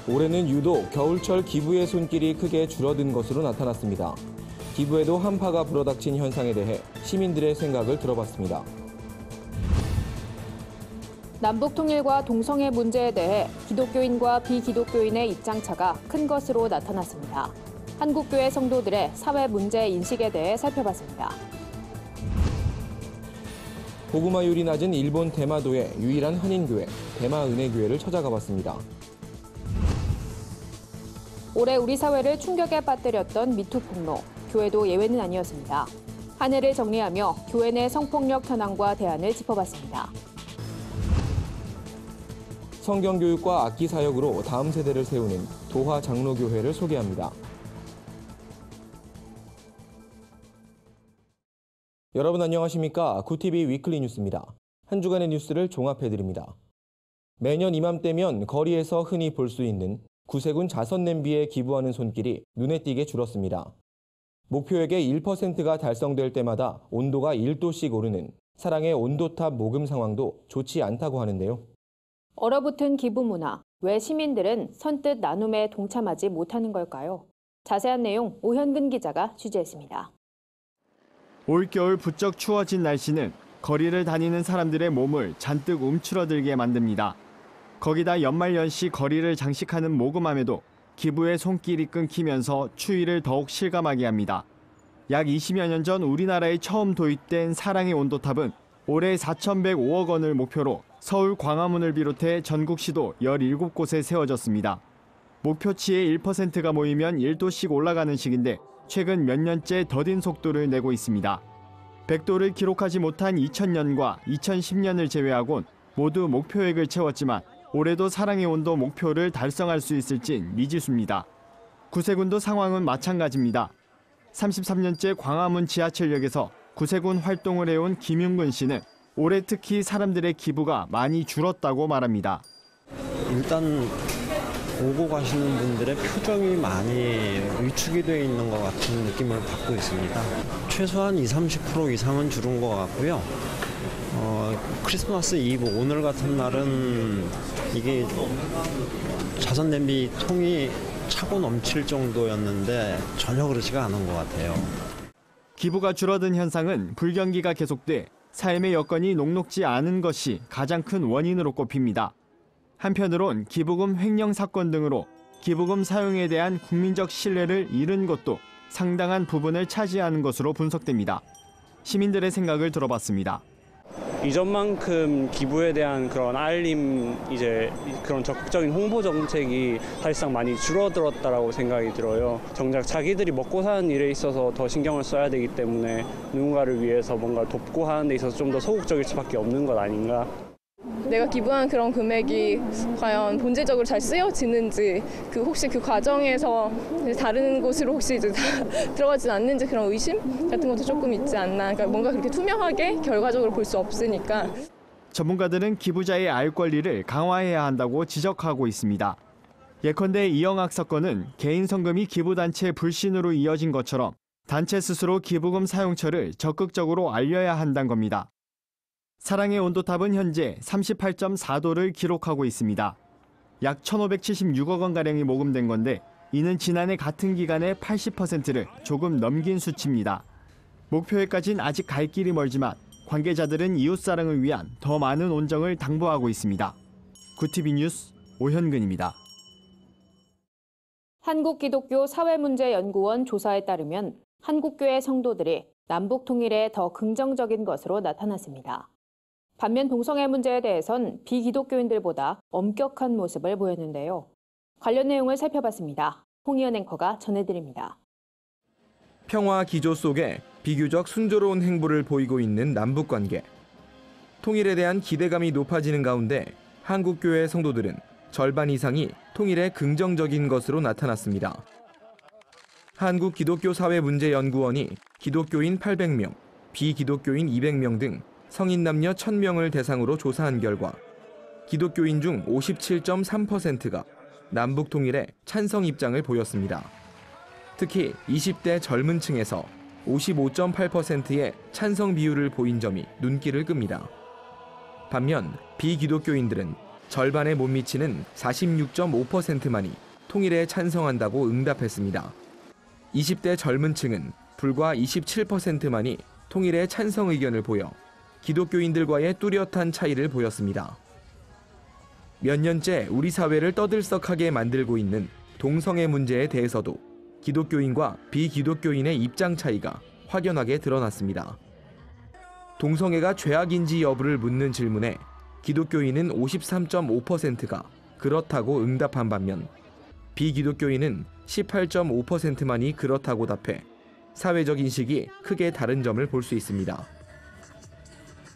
올해는 유독 겨울철 기부의 손길이 크게 줄어든 것으로 나타났습니다. 기부에도 한파가 불어닥친 현상에 대해 시민들의 생각을 들어봤습니다. 남북 통일과 동성애 문제에 대해 기독교인과 비기독교인의 입장차가 큰 것으로 나타났습니다. 한국교회 성도들의 사회 문제 인식에 대해 살펴봤습니다. 고구마율이 낮은 일본 대마도의 유일한 한인교회, 대마은혜교회를 찾아가 봤습니다. 올해 우리 사회를 충격에 빠뜨렸던 미투 폭로, 교회도 예외는 아니었습니다. 한 해를 정리하며 교회 내 성폭력 현황과 대안을 짚어봤습니다. 성경교육과 악기 사역으로 다음 세대를 세우는 도화 장로교회를 소개합니다. 여러분 안녕하십니까? 구TV 위클리 뉴스입니다. 한 주간의 뉴스를 종합해드립니다. 매년 이맘때면 거리에서 흔히 볼 수 있는 구세군 자선냄비에 기부하는 손길이 눈에 띄게 줄었습니다. 목표액의 1%가 달성될 때마다 온도가 1도씩 오르는 사랑의 온도탑 모금 상황도 좋지 않다고 하는데요. 얼어붙은 기부 문화, 왜 시민들은 선뜻 나눔에 동참하지 못하는 걸까요? 자세한 내용 오현근 기자가 취재했습니다. 올겨울 부쩍 추워진 날씨는 거리를 다니는 사람들의 몸을 잔뜩 움츠러들게 만듭니다. 거기다 연말연시 거리를 장식하는 모금함에도 기부의 손길이 끊기면서 추위를 더욱 실감하게 합니다. 약 20여 년 전 우리나라에 처음 도입된 사랑의 온도탑은 올해 4,105억 원을 목표로 서울 광화문을 비롯해 전국시도 17곳에 세워졌습니다. 목표치의 1%가 모이면 1도씩 올라가는 식인데 최근 몇 년째 더딘 속도를 내고 있습니다. 100도를 기록하지 못한 2000년과 2010년을 제외하곤 모두 목표액을 채웠지만 올해도 사랑의 온도 목표를 달성할 수 있을진 미지수입니다. 구세군도 상황은 마찬가지입니다. 33년째 광화문 지하철역에서 구세군 활동을 해온 김윤근 씨는 올해 특히 사람들의 기부가 많이 줄었다고 말합니다. 일단 오고 가시는 분들의 표정이 많이 위축이 되어 있는 것 같은 느낌을 받고 있습니다. 최소한 20-30% 이상은 줄은 것 같고요. 크리스마스 이브 오늘 같은 날은 이게 자선냄비 통이 차고 넘칠 정도였는데 전혀 그렇지가 않은 것 같아요. 기부가 줄어든 현상은 불경기가 계속돼 삶의 여건이 녹록지 않은 것이 가장 큰 원인으로 꼽힙니다. 한편으론 기부금 횡령 사건 등으로 기부금 사용에 대한 국민적 신뢰를 잃은 것도 상당한 부분을 차지하는 것으로 분석됩니다. 시민들의 생각을 들어봤습니다. 이전만큼 기부에 대한 그런 알림, 그런 적극적인 홍보 정책이 사실상 많이 줄어들었다라고 생각이 들어요. 정작 자기들이 먹고 사는 일에 있어서 더 신경을 써야 되기 때문에 누군가를 위해서 뭔가 돕고 하는 데 있어서 좀 더 소극적일 수밖에 없는 것 아닌가. 내가 기부한 그런 금액이 과연 본질적으로 잘 쓰여지는지, 혹시 그 과정에서 다른 곳으로 혹시 들어가진 않는지 그런 의심 같은 것도 조금 있지 않나. 그러니까 뭔가 그렇게 투명하게 결과적으로 볼 수 없으니까. 전문가들은 기부자의 알 권리를 강화해야 한다고 지적하고 있습니다. 예컨대 이영학 사건은 개인 성금이 기부단체 불신으로 이어진 것처럼 단체 스스로 기부금 사용처를 적극적으로 알려야 한다는 겁니다. 사랑의 온도탑은 현재 38.4도를 기록하고 있습니다. 약 1,576억 원가량이 모금된 건데 이는 지난해 같은 기간의 80%를 조금 넘긴 수치입니다. 목표에까지는 아직 갈 길이 멀지만 관계자들은 이웃사랑을 위한 더 많은 온정을 당부하고 있습니다. 구TV 뉴스 오현근입니다. 한국기독교사회문제연구원 조사에 따르면 한국교회 성도들이 남북 통일에 더 긍정적인 것으로 나타났습니다. 반면 동성애 문제에 대해선 비기독교인들보다 엄격한 모습을 보였는데요. 관련 내용을 살펴봤습니다. 홍희연 앵커가 전해드립니다. 평화 기조 속에 비교적 순조로운 행보를 보이고 있는 남북관계. 통일에 대한 기대감이 높아지는 가운데 한국교회 성도들은 절반 이상이 통일에 긍정적인 것으로 나타났습니다. 한국기독교사회문제연구원이 기독교인 800명, 비기독교인 200명 등 성인 남녀 1000명을 대상으로 조사한 결과 기독교인 중 57.3%가 남북 통일에 찬성 입장을 보였습니다. 특히 20대 젊은 층에서 55.8%의 찬성 비율을 보인 점이 눈길을 끕니다. 반면 비기독교인들은 절반에 못 미치는 46.5%만이 통일에 찬성한다고 응답했습니다. 20대 젊은 층은 불과 27%만이 통일에 찬성 의견을 보여 기독교인들과의 뚜렷한 차이를 보였습니다. 몇 년째 우리 사회를 떠들썩하게 만들고 있는 동성애 문제에 대해서도 기독교인과 비기독교인의 입장 차이가 확연하게 드러났습니다. 동성애가 죄악인지 여부를 묻는 질문에 기독교인은 53.5%가 그렇다고 응답한 반면 비기독교인은 18.5%만이 그렇다고 답해 사회적 인식이 크게 다른 점을 볼 수 있습니다.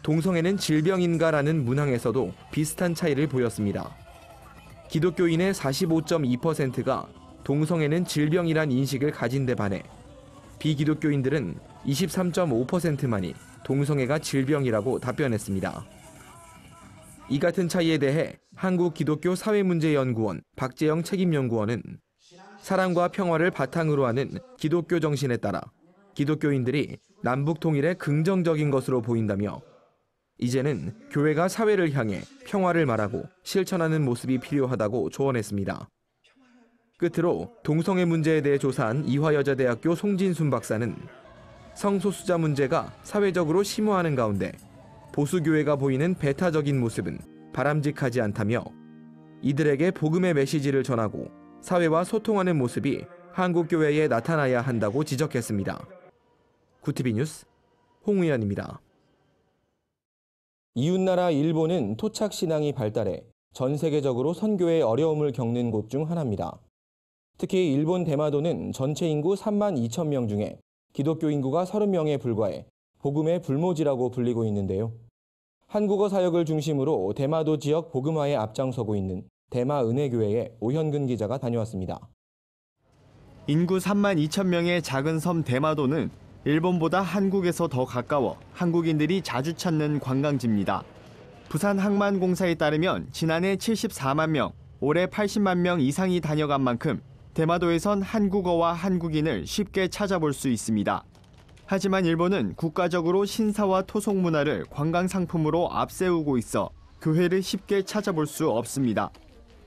동성애는 질병인가라는 문항에서도 비슷한 차이를 보였습니다. 기독교인의 45.2%가 동성애는 질병이란 인식을 가진 데 반해 비기독교인들은 23.5%만이 동성애가 질병이라고 답변했습니다. 이 같은 차이에 대해 한국기독교사회문제연구원 박재영 책임연구원은 사랑과 평화를 바탕으로 하는 기독교 정신에 따라 기독교인들이 남북 통일에 긍정적인 것으로 보인다며 이제는 교회가 사회를 향해 평화를 말하고 실천하는 모습이 필요하다고 조언했습니다. 끝으로 동성애 문제에 대해 조사한 이화여자대학교 송진순 박사는 성소수자 문제가 사회적으로 심화하는 가운데 보수교회가 보이는 배타적인 모습은 바람직하지 않다며 이들에게 복음의 메시지를 전하고 사회와 소통하는 모습이 한국교회에 나타나야 한다고 지적했습니다. 구티비 뉴스 홍우연입니다. 이웃나라 일본은 토착 신앙이 발달해 전 세계적으로 선교에 어려움을 겪는 곳 중 하나입니다. 특히 일본 대마도는 전체 인구 3만 2천 명 중에 기독교 인구가 30명에 불과해 복음의 불모지라고 불리고 있는데요. 한국어 사역을 중심으로 대마도 지역 복음화에 앞장서고 있는 대마은혜교회에 오현근 기자가 다녀왔습니다. 인구 3만 2천 명의 작은 섬 대마도는 일본보다 한국에서 더 가까워 한국인들이 자주 찾는 관광지입니다. 부산항만공사에 따르면 지난해 74만 명, 올해 80만 명 이상이 다녀간 만큼 대마도에선 한국어와 한국인을 쉽게 찾아볼 수 있습니다. 하지만 일본은 국가적으로 신사와 토속 문화를 관광 상품으로 앞세우고 있어 교회를 쉽게 찾아볼 수 없습니다.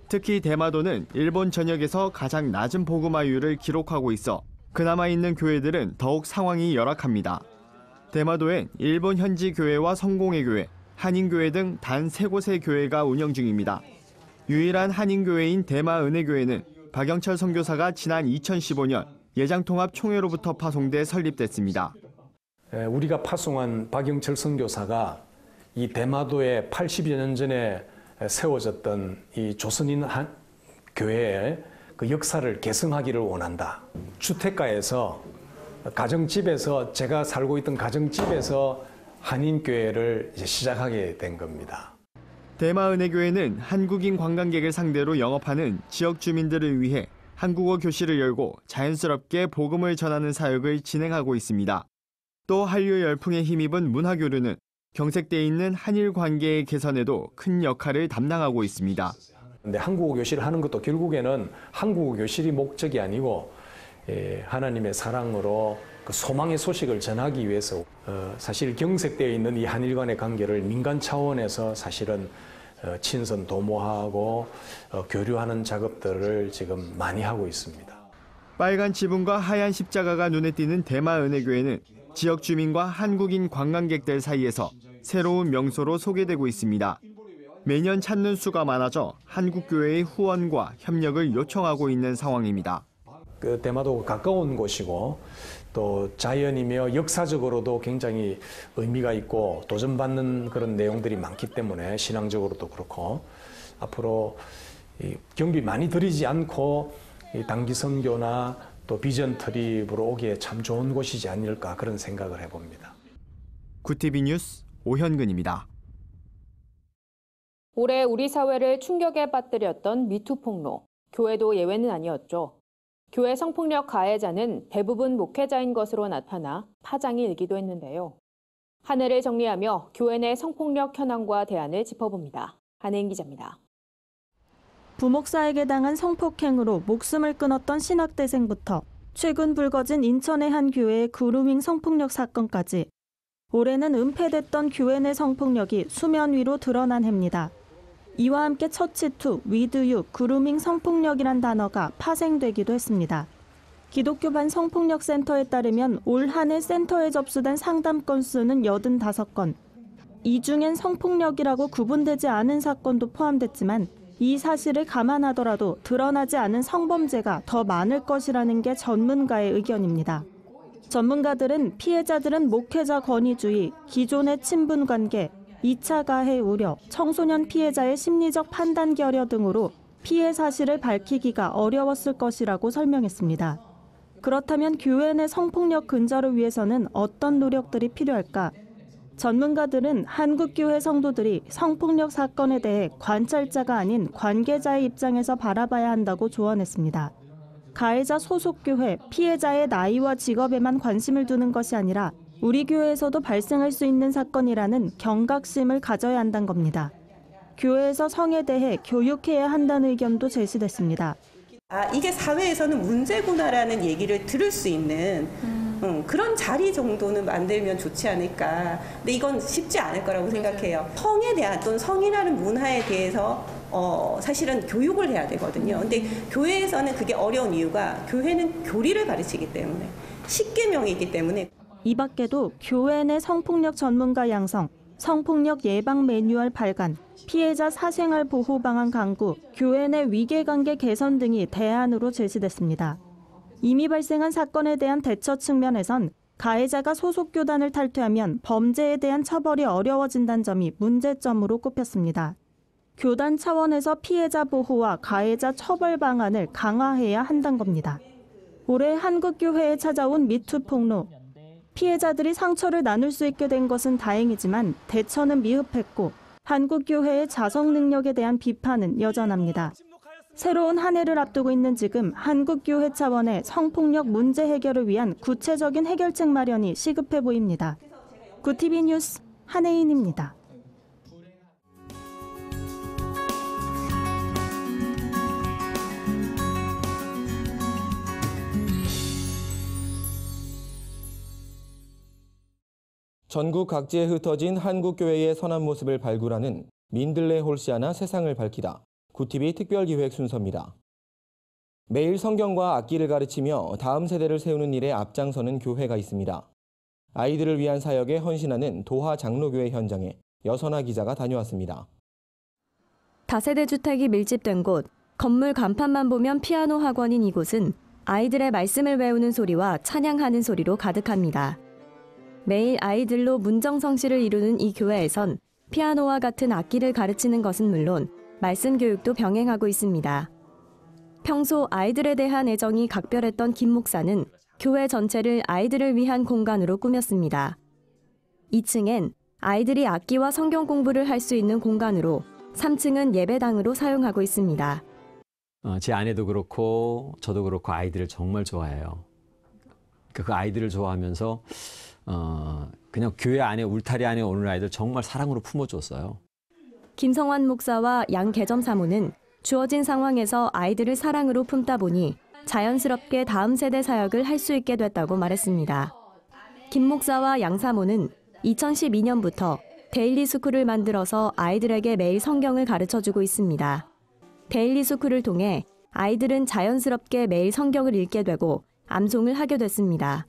특히 대마도는 일본 전역에서 가장 낮은 복음화율을 기록하고 있어 그나마 있는 교회들은 더욱 상황이 열악합니다. 대마도엔 일본 현지 교회와 성공회 교회, 한인교회 등 단 3곳의 교회가 운영 중입니다. 유일한 한인교회인 대마은혜교회는 박영철 선교사가 지난 2015년 예장통합총회로부터 파송돼 설립됐습니다. 우리가 파송한 박영철 선교사가 이 대마도에 80여 년 전에 세워졌던 이 조선인 교회의 그 역사를 계승하기를 원한다. 주택가에서 가정집에서 제가 살고 있던 가정집에서 한인교회를 이제 시작하게 된 겁니다. 대마은혜교회는 한국인 관광객을 상대로 영업하는 지역 주민들을 위해 한국어 교실을 열고 자연스럽게 복음을 전하는 사역을 진행하고 있습니다. 또 한류 열풍에 힘입은 문화교류는 경색돼 있는 한일 관계의 개선에도 큰 역할을 담당하고 있습니다. 근데 한국어 교실을 하는 것도 결국에는 한국어 교실이 목적이 아니고 하나님의 사랑으로 그 소망의 소식을 전하기 위해서 사실 경색되어 있는 이 한일 간의 관계를 민간 차원에서 사실은 친선 도모하고 교류하는 작업들을 지금 많이 하고 있습니다. 빨간 지붕과 하얀 십자가가 눈에 띄는 대마은혜교회는 지역 주민과 한국인 관광객들 사이에서 새로운 명소로 소개되고 있습니다. 매년 찾는 수가 많아져 한국교회의 후원과 협력을 요청하고 있는 상황입니다. 그 대마도가 가까운 곳이고 또 자연이며 역사적으로도 굉장히 의미가 있고 도전받는 그런 내용들이 많기 때문에 신앙적으로도 그렇고 앞으로 경비 많이 들이지 않고 단기 선교나 또 비전 트립으로 오기에 참 좋은 곳이지 않을까 그런 생각을 해봅니다. 구티비 뉴스 오현근입니다. 올해 우리 사회를 충격에 빠뜨렸던 미투 폭로, 교회도 예외는 아니었죠. 교회 성폭력 가해자는 대부분 목회자인 것으로 나타나 파장이 일기도 했는데요. 한 해를 정리하며 교회 내 성폭력 현황과 대안을 짚어봅니다. 한혜인 기자입니다. 부목사에게 당한 성폭행으로 목숨을 끊었던 신학대생부터 최근 불거진 인천의 한 교회의 그루밍 성폭력 사건까지 올해는 은폐됐던 교회 내 성폭력이 수면 위로 드러난 해입니다. 이와 함께 처치2, 위드유, 그루밍 성폭력이란 단어가 파생되기도 했습니다. 기독교반 성폭력센터에 따르면 올 한 해 센터에 접수된 상담 건수는 85건. 이 중엔 성폭력이라고 구분되지 않은 사건도 포함됐지만 이 사실을 감안하더라도 드러나지 않은 성범죄가 더 많을 것이라는 게 전문가의 의견입니다. 전문가들은 피해자들은 목회자 권위주의, 기존의 친분관계, 2차 가해 우려, 청소년 피해자의 심리적 판단 결여 등으로 피해 사실을 밝히기가 어려웠을 것이라고 설명했습니다. 그렇다면 교회 내 성폭력 근절을 위해서는 어떤 노력들이 필요할까? 전문가들은 한국교회 성도들이 성폭력 사건에 대해 관찰자가 아닌 관계자의 입장에서 바라봐야 한다고 조언했습니다. 가해자 소속 교회, 피해자의 나이와 직업에만 관심을 두는 것이 아니라 우리 교회에서도 발생할 수 있는 사건이라는 경각심을 가져야 한다는 겁니다. 교회에서 성에 대해 교육해야 한다는 의견도 제시됐습니다. 이게 사회에서는 문제구나라는 얘기를 들을 수 있는 그런 자리 정도는 만들면 좋지 않을까. 근데 이건 쉽지 않을 거라고 생각해요. 성에 대한 또는 성이라는 문화에 대해서 사실은 교육을 해야 되거든요. 근데 교회에서는 그게 어려운 이유가 교회는 교리를 가르치기 때문에 십계명이기 때문에. 이 밖에도 교회 내 성폭력 전문가 양성, 성폭력 예방 매뉴얼 발간, 피해자 사생활 보호 방안 강구, 교회 내 위계관계 개선 등이 대안으로 제시됐습니다. 이미 발생한 사건에 대한 대처 측면에선 가해자가 소속 교단을 탈퇴하면 범죄에 대한 처벌이 어려워진다는 점이 문제점으로 꼽혔습니다. 교단 차원에서 피해자 보호와 가해자 처벌 방안을 강화해야 한다는 겁니다. 올해 한국교회에 찾아온 미투 폭로. 피해자들이 상처를 나눌 수 있게 된 것은 다행이지만 대처는 미흡했고 한국교회의 자성 능력에 대한 비판은 여전합니다. 새로운 한 해를 앞두고 있는 지금 한국교회 차원의 성폭력 문제 해결을 위한 구체적인 해결책 마련이 시급해 보입니다. 구티비 뉴스 한혜인입니다. 전국 각지에 흩어진 한국교회의 선한 모습을 발굴하는 민들레 홀시아나 세상을 밝히다. 구티비 특별기획 순서입니다. 매일 성경과 악기를 가르치며 다음 세대를 세우는 일에 앞장서는 교회가 있습니다. 아이들을 위한 사역에 헌신하는 도하 장로교회 현장에 여선아 기자가 다녀왔습니다. 다세대 주택이 밀집된 곳, 건물 간판만 보면 피아노 학원인 이곳은 아이들의 말씀을 외우는 소리와 찬양하는 소리로 가득합니다. 매일 아이들로 문정성시를 이루는 이 교회에선 피아노와 같은 악기를 가르치는 것은 물론 말씀 교육도 병행하고 있습니다. 평소 아이들에 대한 애정이 각별했던 김 목사는 교회 전체를 아이들을 위한 공간으로 꾸몄습니다. 2층엔 아이들이 악기와 성경 공부를 할 수 있는 공간으로 3층은 예배당으로 사용하고 있습니다. 제 아내도 그렇고 저도 그렇고 아이들을 정말 좋아해요. 그 아이들을 좋아하면서 그냥 교회 안에 울타리 안에 오는 아이들 정말 사랑으로 품어줬어요. 김성환 목사와 양계점 사모는 주어진 상황에서 아이들을 사랑으로 품다 보니 자연스럽게 다음 세대 사역을 할 수 있게 됐다고 말했습니다. 김 목사와 양 사모는 2012년부터 데일리 스쿨을 만들어서 아이들에게 매일 성경을 가르쳐주고 있습니다. 데일리 스쿨을 통해 아이들은 자연스럽게 매일 성경을 읽게 되고 암송을 하게 됐습니다.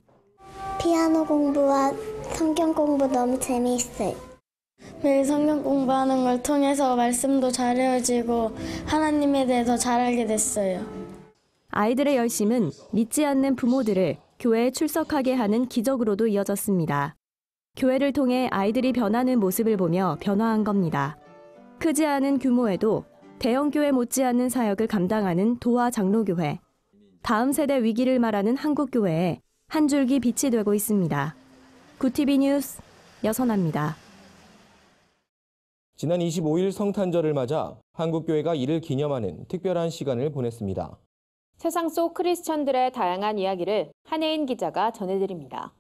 피아노 공부와 성경 공부 너무 재미있어요. 매일 성경 공부하는 걸 통해서 말씀도 잘 외워지고 하나님에 대해 더 잘 알게 됐어요. 아이들의 열심은 믿지 않는 부모들을 교회에 출석하게 하는 기적으로도 이어졌습니다. 교회를 통해 아이들이 변하는 모습을 보며 변화한 겁니다. 크지 않은 규모에도 대형 교회 못지않는 사역을 감당하는 도하 장로교회. 다음 세대 위기를 말하는 한국교회에 한 줄기 빛이 되고 있습니다. 구티비 뉴스 여선아입니다. 지난 25일 성탄절을 맞아 한국교회가 이를 기념하는 특별한 시간을 보냈습니다. 세상 속 크리스천들의 다양한 이야기를 한혜인 기자가 전해드립니다.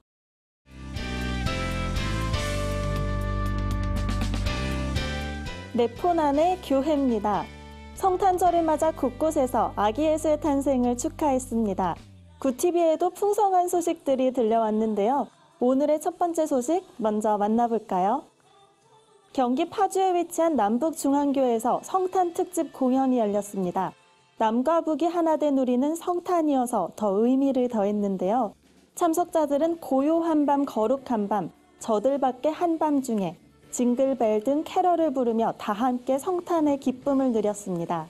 내 폰 안의 교회입니다. 성탄절을 맞아 곳곳에서 아기 예수의 탄생을 축하했습니다. 구티비에도 풍성한 소식들이 들려왔는데요. 오늘의 첫 번째 소식 먼저 만나볼까요? 경기 파주에 위치한 남북중앙교회에서 성탄 특집 공연이 열렸습니다. 남과 북이 하나 된 우리는 성탄이어서 더 의미를 더했는데요. 참석자들은 고요한 밤 거룩한 밤, 저들밖에 한밤중에 징글벨 등 캐럴을 부르며 다 함께 성탄의 기쁨을 누렸습니다.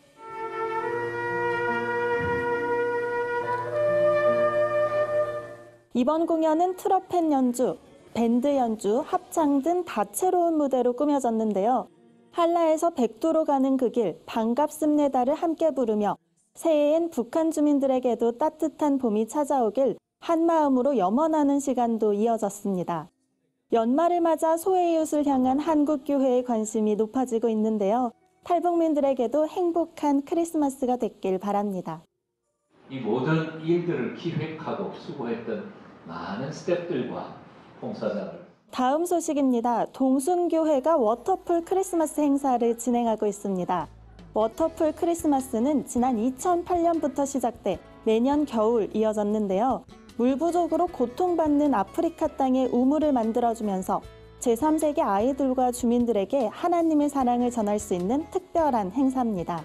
이번 공연은 트럼펫 연주, 밴드 연주, 합창 등 다채로운 무대로 꾸며졌는데요. 한라에서 백두로 가는 그 길, 반갑습니다를 함께 부르며 새해엔 북한 주민들에게도 따뜻한 봄이 찾아오길 한마음으로 염원하는 시간도 이어졌습니다. 연말을 맞아 소외이웃을 향한 한국교회의 관심이 높아지고 있는데요. 탈북민들에게도 행복한 크리스마스가 됐길 바랍니다. 이 모든 일들을 기획하고 수고했던 많은 스태프들과 봉사자들. 다음 소식입니다. 동순교회가 워터풀 크리스마스 행사를 진행하고 있습니다. 워터풀 크리스마스는 지난 2008년부터 시작돼 매년 겨울 이어졌는데요. 물 부족으로 고통받는 아프리카 땅에 우물을 만들어주면서 제3세계 아이들과 주민들에게 하나님의 사랑을 전할 수 있는 특별한 행사입니다.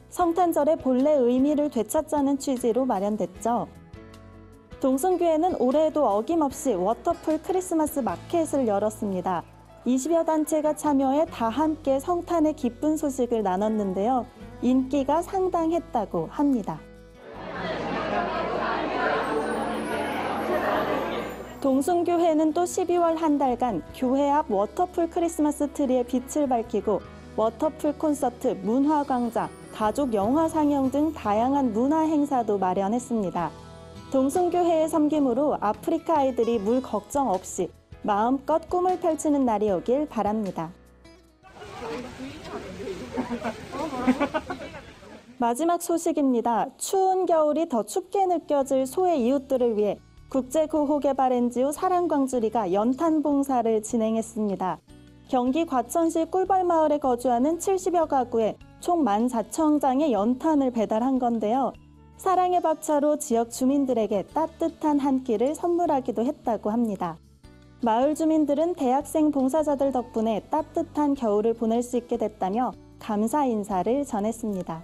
성탄절의 본래 의미를 되찾자는 취지로 마련됐죠. 동순교회는 올해에도 어김없이 워터풀 크리스마스 마켓을 열었습니다. 20여 단체가 참여해 다 함께 성탄의 기쁜 소식을 나눴는데요. 인기가 상당했다고 합니다. 동순교회는 또 12월 한 달간 교회 앞 워터풀 크리스마스 트리에 빛을 밝히고 워터풀 콘서트, 문화광장, 가족 영화 상영 등 다양한 문화 행사도 마련했습니다. 동순교회의 섬김으로 아프리카 아이들이 물 걱정 없이 마음껏 꿈을 펼치는 날이 오길 바랍니다. 마지막 소식입니다. 추운 겨울이 더 춥게 느껴질 소외 이웃들을 위해 국제구호개발 NGO 사랑광주리가 연탄 봉사를 진행했습니다. 경기 과천시 꿀벌마을에 거주하는 70여 가구에 총 14,000장의 연탄을 배달한 건데요. 사랑의 박차로 지역 주민들에게 따뜻한 한 끼를 선물하기도 했다고 합니다. 마을 주민들은 대학생 봉사자들 덕분에 따뜻한 겨울을 보낼 수 있게 됐다며 감사 인사를 전했습니다.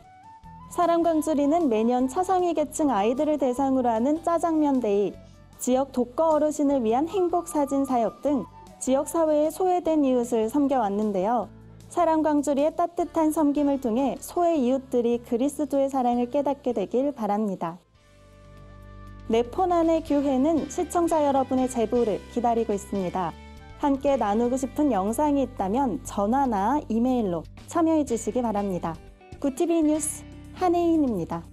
사랑광주리는 매년 차상위 계층 아이들을 대상으로 하는 짜장면 데이, 지역 독거 어르신을 위한 행복사진 사역 등 지역사회의 소외된 이웃을 섬겨왔는데요. 사랑광주리의 따뜻한 섬김을 통해 소외 이웃들이 그리스도의 사랑을 깨닫게 되길 바랍니다. 네포난의 교회는 시청자 여러분의 제보를 기다리고 있습니다. 함께 나누고 싶은 영상이 있다면 전화나 이메일로 참여해 주시기 바랍니다. 굿TV 뉴스 한혜인입니다.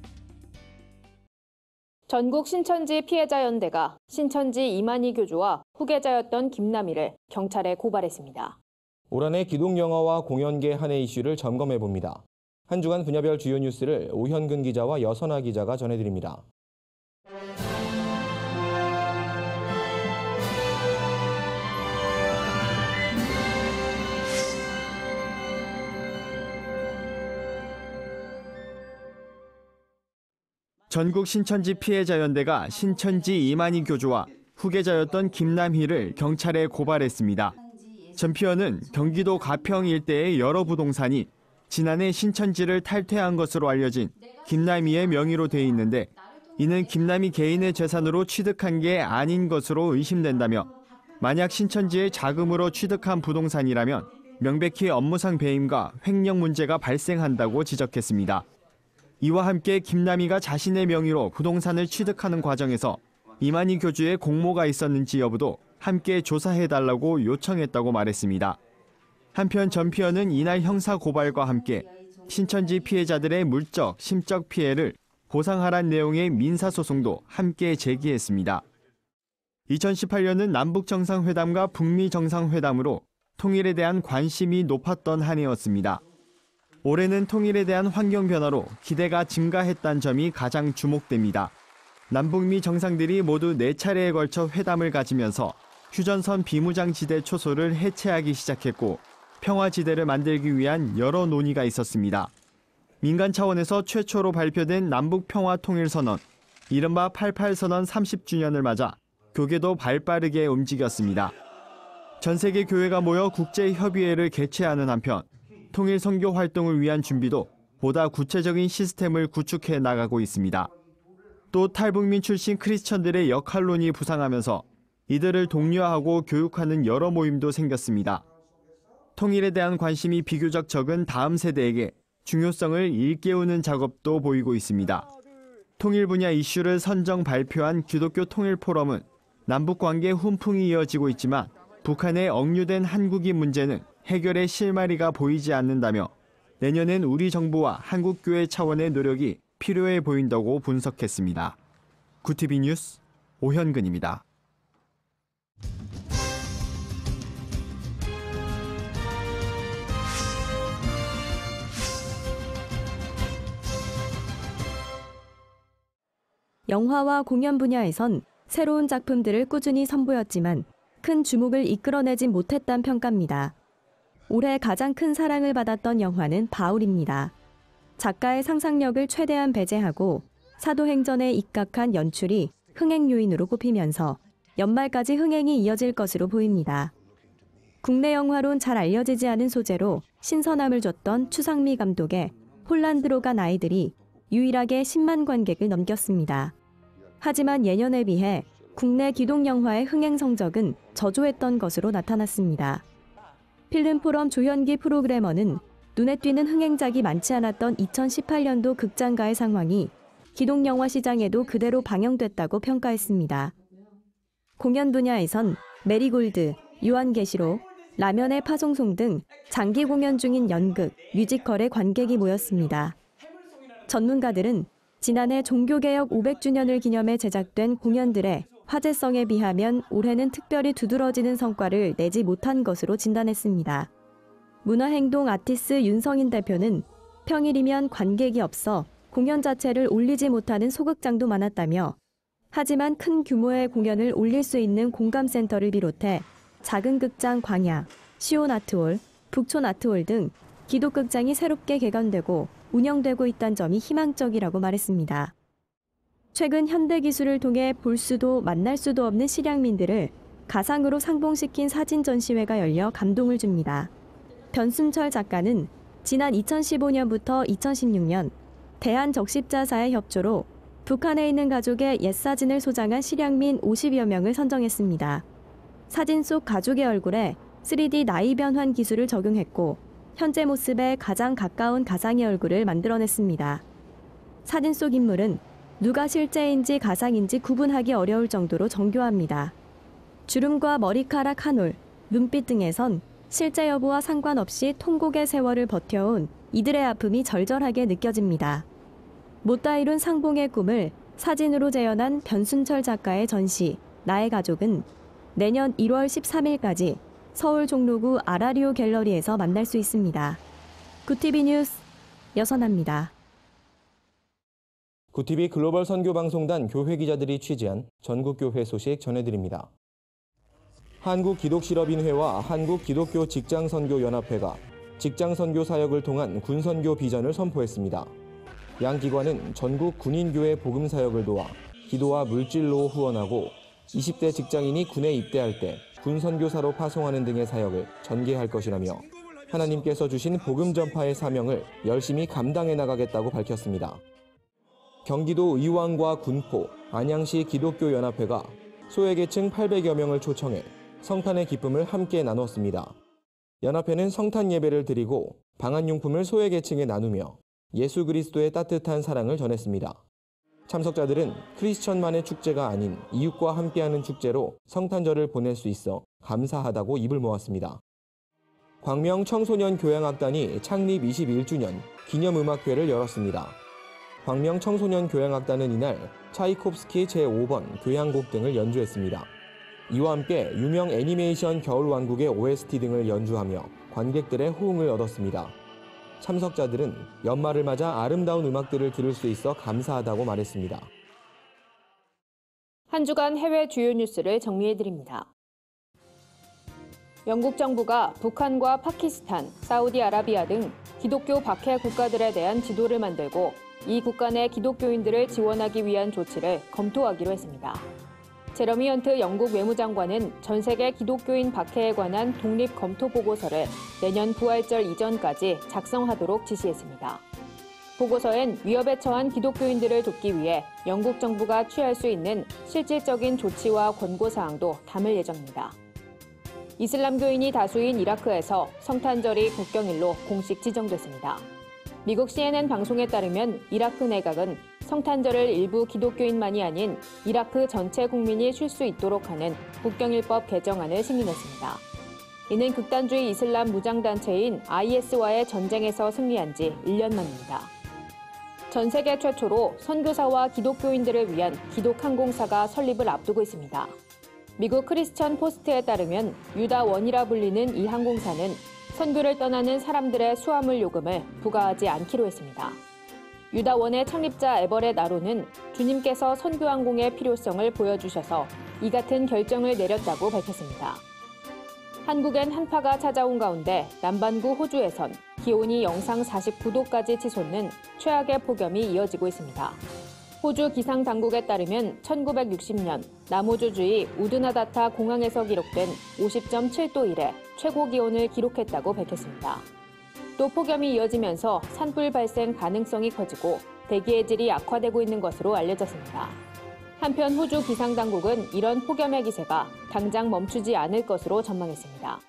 전국 신천지 피해자연대가 신천지 이만희 교주와 후계자였던 김남희를 경찰에 고발했습니다. 올 한해 기독영화와 공연계 한 해 이슈를 점검해봅니다. 한 주간 분야별 주요 뉴스를 오현근 기자와 여선아 기자가 전해드립니다. 전국 신천지 피해자연대가 신천지 이만희 교주와 후계자였던 김남희를 경찰에 고발했습니다. 전 피어는 경기도 가평 일대의 여러 부동산이 지난해 신천지를 탈퇴한 것으로 알려진 김남희의 명의로 돼 있는데 이는 김남희 개인의 재산으로 취득한 게 아닌 것으로 의심된다며 만약 신천지의 자금으로 취득한 부동산이라면 명백히 업무상 배임과 횡령 문제가 발생한다고 지적했습니다. 이와 함께 김남희가 자신의 명의로 부동산을 취득하는 과정에서 이만희 교주의 공모가 있었는지 여부도 함께 조사해달라고 요청했다고 말했습니다. 한편 전 피어는 이날 형사 고발과 함께 신천지 피해자들의 물적, 심적 피해를 보상하란 내용의 민사소송도 함께 제기했습니다. 2018년은 남북정상회담과 북미정상회담으로 통일에 대한 관심이 높았던 한 해였습니다. 올해는 통일에 대한 환경 변화로 기대가 증가했다는 점이 가장 주목됩니다. 남북미 정상들이 모두 4차례에 걸쳐 회담을 가지면서 휴전선 비무장지대 초소를 해체하기 시작했고 평화지대를 만들기 위한 여러 논의가 있었습니다. 민간 차원에서 최초로 발표된 남북평화통일선언, 이른바 88선언 30주년을 맞아 교계도 발빠르게 움직였습니다. 전 세계 교회가 모여 국제협의회를 개최하는 한편 통일 선교 활동을 위한 준비도 보다 구체적인 시스템을 구축해 나가고 있습니다. 또 탈북민 출신 크리스천들의 역할론이 부상하면서 이들을 독려하고 교육하는 여러 모임도 생겼습니다. 통일에 대한 관심이 비교적 적은 다음 세대에게 중요성을 일깨우는 작업도 보이고 있습니다. 통일 분야 이슈를 선정 발표한 기독교 통일 포럼은 남북 관계 훈풍이 이어지고 있지만 북한의 억류된 한국인 문제는 해결의 실마리가 보이지 않는다며 내년엔 우리 정부와 한국교회 차원의 노력이 필요해 보인다고 분석했습니다. 구티비 뉴스 오현근입니다. 영화와 공연 분야에선 새로운 작품들을 꾸준히 선보였지만 큰 주목을 이끌어내진 못했다는 평가입니다. 올해 가장 큰 사랑을 받았던 영화는 바울입니다. 작가의 상상력을 최대한 배제하고 사도행전에 입각한 연출이 흥행 요인으로 꼽히면서 연말까지 흥행이 이어질 것으로 보입니다. 국내 영화론 잘 알려지지 않은 소재로 신선함을 줬던 추상미 감독의 폴란드로 간 아이들이 유일하게 10만 관객을 넘겼습니다. 하지만 예년에 비해 국내 기독 영화의 흥행 성적은 저조했던 것으로 나타났습니다. 필름포럼 조현기 프로그래머는 눈에 띄는 흥행작이 많지 않았던 2018년도 극장가의 상황이 기독 영화 시장에도 그대로 방영됐다고 평가했습니다. 공연 분야에선 메리골드, 유한계시록, 라면의 파송송 등 장기 공연 중인 연극, 뮤지컬에 관객이 모였습니다. 전문가들은 지난해 종교개혁 500주년을 기념해 제작된 공연들의 화제성에 비하면 올해는 특별히 두드러지는 성과를 내지 못한 것으로 진단했습니다. 문화행동 아티스 윤성인 대표는 평일이면 관객이 없어 공연 자체를 올리지 못하는 소극장도 많았다며 하지만 큰 규모의 공연을 올릴 수 있는 공감센터를 비롯해 작은 극장 광야, 시온 아트홀, 북촌 아트홀 등 기독극장이 새롭게 개관되고 운영되고 있다는 점이 희망적이라고 말했습니다. 최근 현대기술을 통해 볼 수도 만날 수도 없는 실향민들을 가상으로 상봉시킨 사진 전시회가 열려 감동을 줍니다. 변순철 작가는 지난 2015년부터 2016년 대한적십자사의 협조로 북한에 있는 가족의 옛사진을 소장한 실향민 50여 명을 선정했습니다. 사진 속 가족의 얼굴에 3D 나이 변환 기술을 적용했고 현재 모습에 가장 가까운 가상의 얼굴을 만들어냈습니다. 사진 속 인물은 누가 실제인지 가상인지 구분하기 어려울 정도로 정교합니다. 주름과 머리카락 한 올, 눈빛 등에선 실제 여부와 상관없이 통곡의 세월을 버텨온 이들의 아픔이 절절하게 느껴집니다. 못다 이룬 상봉의 꿈을 사진으로 재현한 변순철 작가의 전시 나의 가족은 내년 1월 13일까지 서울 종로구 아라리오 갤러리에서 만날 수 있습니다. 구티비 뉴스 여선아입니다. 구티비 글로벌 선교방송단 교회 기자들이 취재한 전국교회 소식 전해드립니다. 한국기독실업인회와 한국기독교 직장선교연합회가 직장선교 사역을 통한 군선교 비전을 선포했습니다. 양 기관은 전국 군인교회 복음사역을 도와 기도와 물질로 후원하고 20대 직장인이 군에 입대할 때 군선교사로 파송하는 등의 사역을 전개할 것이라며 하나님께서 주신 복음 전파의 사명을 열심히 감당해 나가겠다고 밝혔습니다. 경기도 의왕과 군포, 안양시 기독교연합회가 소외계층 800여 명을 초청해 성탄의 기쁨을 함께 나눴습니다. 연합회는 성탄 예배를 드리고 방한용품을 소외계층에 나누며 예수 그리스도의 따뜻한 사랑을 전했습니다. 참석자들은 크리스천만의 축제가 아닌 이웃과 함께하는 축제로 성탄절을 보낼 수 있어 감사하다고 입을 모았습니다. 광명 청소년 교향악단이 창립 21주년 기념음악회를 열었습니다. 광명 청소년 교향악단은 이날 차이콥스키 제5번 교향곡 등을 연주했습니다. 이와 함께 유명 애니메이션 겨울왕국의 OST 등을 연주하며 관객들의 호응을 얻었습니다. 참석자들은 연말을 맞아 아름다운 음악들을 들을 수 있어 감사하다고 말했습니다. 한 주간 해외 주요 뉴스를 정리해드립니다. 영국 정부가 북한과 파키스탄, 사우디아라비아 등 기독교 박해 국가들에 대한 지도를 만들고 이 국가 내 기독교인들을 지원하기 위한 조치를 검토하기로 했습니다. 제러미 헌트 영국 외무장관은 전 세계 기독교인 박해에 관한 독립 검토 보고서를 내년 부활절 이전까지 작성하도록 지시했습니다. 보고서엔 위협에 처한 기독교인들을 돕기 위해 영국 정부가 취할 수 있는 실질적인 조치와 권고사항도 담을 예정입니다. 이슬람교인이 다수인 이라크에서 성탄절이 국경일로 공식 지정됐습니다. 미국 CNN 방송에 따르면 이라크 내각은 성탄절을 일부 기독교인만이 아닌 이라크 전체 국민이 쉴 수 있도록 하는 국경일법 개정안을 승인했습니다. 이는 극단주의 이슬람 무장단체인 IS와의 전쟁에서 승리한 지 1년 만입니다. 전 세계 최초로 선교사와 기독교인들을 위한 기독항공사가 설립을 앞두고 있습니다. 미국 크리스천 포스트에 따르면 유다원이라 불리는 이 항공사는 선교를 떠나는 사람들의 수화물 요금을 부과하지 않기로 했습니다. 유다원의 창립자 에버렛 아론은 주님께서 선교항공의 필요성을 보여주셔서 이 같은 결정을 내렸다고 밝혔습니다. 한국엔 한파가 찾아온 가운데 남반구 호주에선 기온이 영상 49도까지 치솟는 최악의 폭염이 이어지고 있습니다. 호주 기상당국에 따르면 1960년 남호주주의 우드나다타 공항에서 기록된 50.7도 이래 최고 기온을 기록했다고 밝혔습니다. 또 폭염이 이어지면서 산불 발생 가능성이 커지고 대기의 질이 악화되고 있는 것으로 알려졌습니다. 한편 호주 기상당국은 이런 폭염의 기세가 당장 멈추지 않을 것으로 전망했습니다.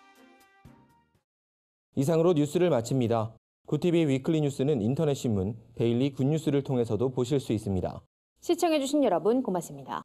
이상으로 뉴스를 마칩니다. 구TV 위클리 뉴스는 인터넷 신문 데일리 굿뉴스를 통해서도 보실 수 있습니다. 시청해주신 여러분 고맙습니다.